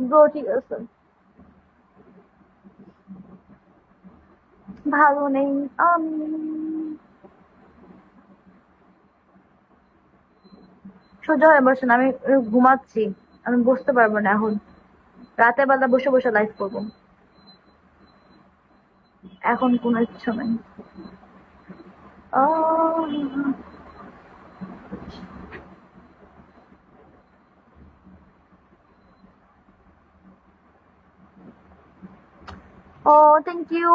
Bro ঠিক আছে। ভালো নেই আমি। সোজা হয়ে বসেন, আমি ঘুমাচ্ছি। আমি বসতে পারবো না এখন। রাতের বেলা বসে বসে লাইভ করবো। এখন কোনো ইচ্ছা নেই। ও থ্যাংক ইউ।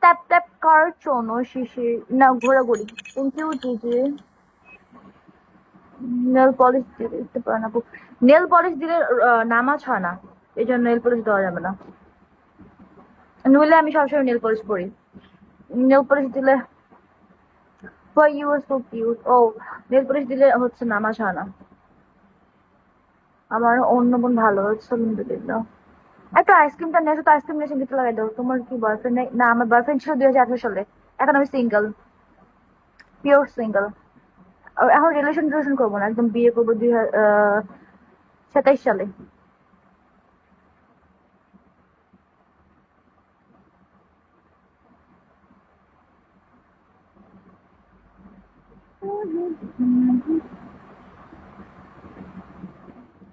ট্যাপ ট্যাপ কার জন্য শিশির না ঘোরাঘুরি। থ্যাংক ইউ জিজি। নেল পলিশ দিতে পারে না। নেল পলিশ দিলে নামাজ হয় না, এই জন্য নেল পলিশ দেওয়া যাবে না। নইলে আমি সবসময় নেল পলিশ করি। নেল পলিশ দিলে ইউ আর সো কিউট। ও নেল পলিশ দিলে হচ্ছে নামাজ হয় না। আমার অন্য বোন ভালো হচ্ছে আলহামদুলিল্লাহ। একটা আইসক্রিমটা নিয়ে আসো তো, আইসক্রিম নিয়ে এসে ভিতরে লাগাই দাও। তোমার কি বয়ফ্রেন্ড নেই? না, আমার বয়ফ্রেন্ড ছিল 2018 সালে। এখন আমি সিঙ্গেল, পিওর সিঙ্গেল। এখন রিলেশন টিলেশন করবো না, একদম বিয়ে করবো 2027 সালে।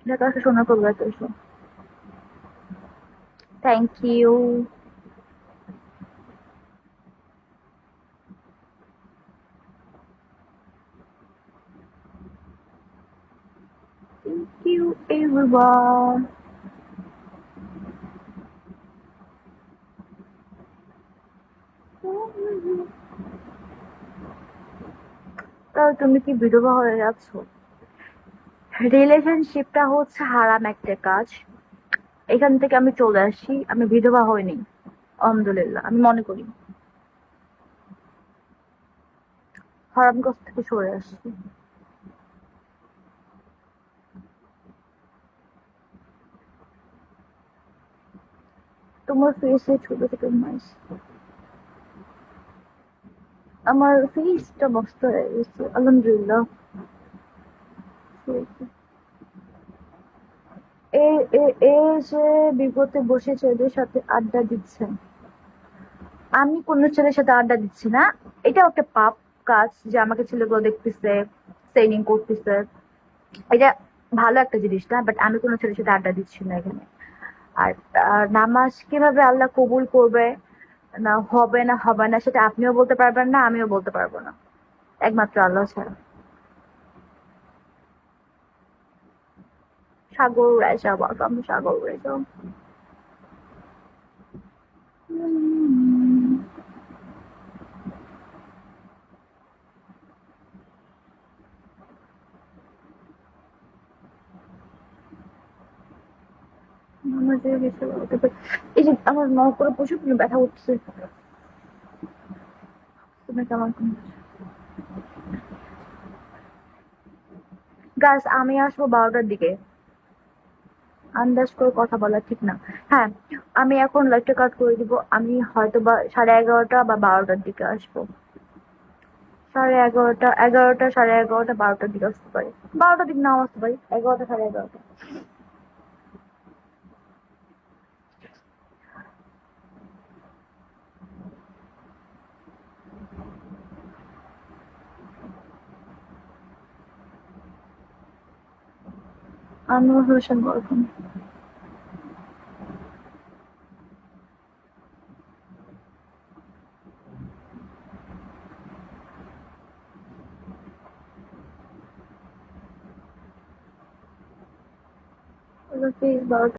ঢাকা আসলে সোনার করবো এত এসো। Thank you. Thank you everyone. তাহলে তুমি কি বিধবা হয়ে যাচ্ছ? রিলেশনশিপটা হচ্ছে হারাম একটা কাজ। এখান থেকে আমি চলে আসি, আমি বিধবা হইনি আলহামদুলিল্লাহ। আমি মনে করি হারাম কাজ থেকে সরে আসছি। তোমার ফেসে ছোট ছোট মাইস। আমার ফেসটা মস্ত হয়ে গেছে আলহামদুলিল্লাহ। এ এ এ যে বিপদে বসে ছেলেদের সাথে আড্ডা দিচ্ছে। আমি কোনো ছেলের সাথে আড্ডা দিচ্ছি না। এটা একটা পাপ কাজ যে আমাকে ছেলেগুলো দেখতেছে, ট্রেনিং করতেছে। এটা ভালো একটা জিনিস না, বাট আমি কোনো ছেলের সাথে আড্ডা দিচ্ছি না এখানে। আর নামাজ কিভাবে আল্লাহ কবুল করবে না হবে না হবে না সেটা আপনিও বলতে পারবেন না, আমিও বলতে পারবো না, একমাত্র আল্লাহ ছাড়া। সাগর রাজা, ওয়েলকাম সাগর রাজা। আমার যে গেছে এই যে আমার নখগুলো প্রচুর ব্যথা উঠছে। তুমি কেমন? গাছ আমি আসবো 12টার দিকে। আন্দাজ করে কথা বলা ঠিক না। হ্যাঁ, আমি এখন লাইটটা কাট করে দিব। আমি হয়তো বা 11:30 বা 12টার দিকে আসবো। 11:30, 11টা, 11:30, 12টার দিকে আসতে পারি। 12টার দিকে নাও আসতে পারি, 11টা, 11:30। আনোয়ার হোসেন ওয়েলকাম। প্লিজ 12টা।